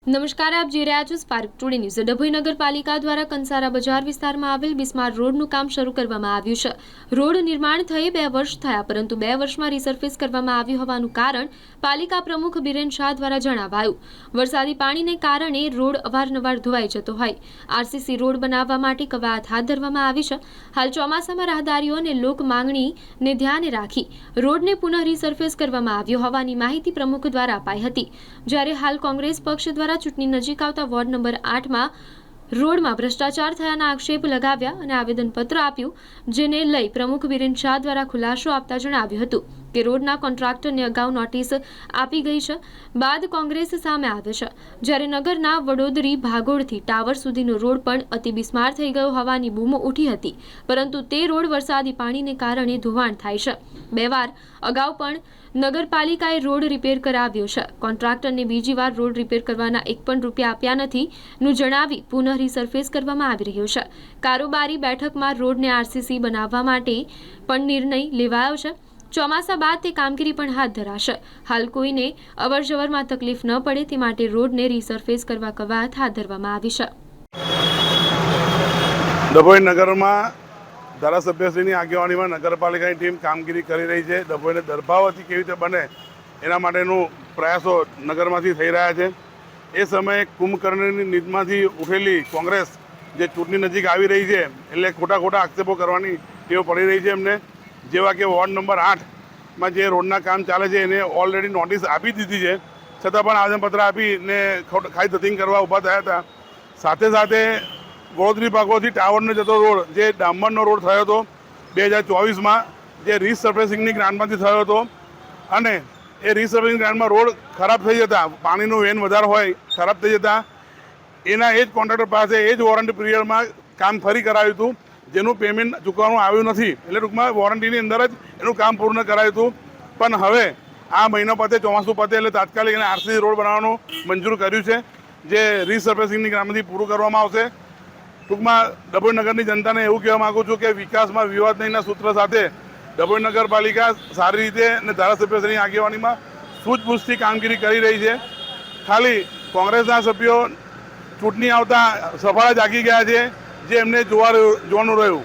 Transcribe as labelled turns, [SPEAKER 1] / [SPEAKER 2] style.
[SPEAKER 1] નમસ્કાર, આપ જોઈ રહ્યા છો સ્પાર્ક ટુડે ન્યૂઝ। ડભોઈ નગરપાલિકા દ્વારા કંસારા બજાર વિસ્તારમાં આવેલ બિસ્માર રોડનું કામ શરૂ કરવામાં આવ્યું છે। રોડ નિર્માણ થયે 2 વર્ષ થયા, પરંતુ 2 વર્ષમાં રિસર્ફેસ કરવામાં આવ્યું હોવાનું કારણ પાલિકા પ્રમુખ બિરેન શાહ દ્વારા જણાવાયું। વરસાદી પાણીને કારણે રોડ અવારનવાર ધોવાઈ જતો હોય આરસીસી રોડ બનાવવા માટે કવાયત હાથ ધરવામાં આવી છે। હાલ ચોમાસામાં રાહદારીઓ અને લોક માંગણીને ધ્યાને રાખી રોડને પુનઃ રિસર્ફેસ કરવામાં આવ્યો હોવાની માહિતી પ્રમુખ દ્વારા અપાઈ હતી। જ્યારે હાલ કોંગ્રેસ પક્ષ દ્વારા ચૂંટણી નજીક આવતા વોર્ડ નંબર 8માં રોડમાં ભ્રષ્ટાચાર થયાના આક્ષેપ લગાવ્યા અને આવેદનપત્ર આપ્યું, જેને લઈ પ્રમુખ બિરેન શાહ દ્વારા ખુલાસો આપતા જણાવ્યું હતું કે રોડના કોન્ટ્રાક્ટરને અગાઉ નોટિસ આપી ગઈ છે। બાદ કોંગ્રેસ સામે આવે છે, જ્યારે નગરના વડોદરી ભાગોળથી ટાવર સુધીનો રોડ પણ અતિ બિસ્માર થઈ ગયો હોવાની બૂમો ઉઠી હતી, પરંતુ તે રોડ વરસાદી પાણીને કારણે ધોવાણ થાય છે। 2 વાર અગાઉ પણ નગરપાલિકાએ રોડ રિપેર કરાવ્યો છે। કોન્ટ્રાક્ટરને બીજી વાર રોડ રિપેર કરવાના 1 પણ રૂપિયા આપ્યા નથી નું જણાવી પુનઃ રિસર્ફેસ કરવામાં આવી રહ્યો છે। કારોબારી બેઠકમાં રોડને આરસીસી બનાવવા માટે પણ નિર્ણય લેવાયો છે। ચોમાસા બાદ તે કામગીરી પણ હાથ ધરાશે। હાલ કોઈને અવરજવરમાં તકલીફ ન પડે તે માટે રોડને રિસર્ફેસ કરવા કવાયત હાથ ધરવામાં આવી છે।
[SPEAKER 2] ડભોઈ નગરમાં ધારાસભ્યશ્રીની આગેવાનીમાં નગરપાલિકાની ટીમ કામગીરી કરી રહી છે। ડભોઈને દર્ભાવતી કેવી રીતે બને એના માટેનું પ્રયાસો નગરમાંથી થઈ રહ્યા છે। એ સમયે કુંભકર્ણની નીતિમાંથી ઉઠેલી કોંગ્રેસ જે ચૂંટણી નજીક આવી રહી છે એટલે ખોટા આક્ષેપો કરવાની ટેવ પડી રહી છે એમને। જેવા કે વોર્ડ નંબર 8માં જે રોડના કામ ચાલે છે એને ઓલરેડી નોટિસ આપી દીધી છે, છતાં પણ આવેદનપત્ર આપીને ખાઈ ધતિંગ કરવા ઊભા થયા હતા। સાથે સાથે વડોદરી ભાગોથી ટાવરનો જતો રોડ જે ડામરનો રોડ થયો હતો 2024માં, જે રીસર્ફેસિંગની ગ્રાન્ટમાંથી થયો હતો, અને એ રીસર્ફેસિંગ ગ્રાન્ટમાં રોડ ખરાબ થઈ જતા, પાણીનું વેન વધારે હોય ખરાબ થઈ જતા, એના એ જ કોન્ટ્રાક્ટર પાસે એ જ વોરંટી પીરિયડમાં કામ ફરી કરાવ્યું હતું, જેનું પેમેન્ટ ચૂકવવાનું આવ્યું નથી। એટલે ટૂંકમાં વોરંટીની અંદર જ એનું કામ પૂર્ણ કરાયું હતું। પણ હવે આ મહિનો પતે, ચોમાસું પતે એટલે તાત્કાલિક એને આરસીસી રોડ બનાવવાનું મંજૂર કર્યું છે, જે રીસર્ફેસિંગની ગ્રાન્ટમાંથી પૂરું કરવામાં આવશે। ટૂંકમાં ડભોઈ નગરની જનતાને એવું કહેવા માગું છું કે વિકાસમાં વિવાદ નહીંના સૂત્ર સાથે ડભોઈ નગરપાલિકા સારી રીતે અને ધારાસભ્યશ્રીની આગેવાનીમાં સૂઝબૂઝથી કામગીરી કરી રહી છે। ખાલી કોંગ્રેસના સભ્યો ચૂંટણી આવતા સફાળા જાગી ગયા છે, જે એમને જોવાનું રહ્યું।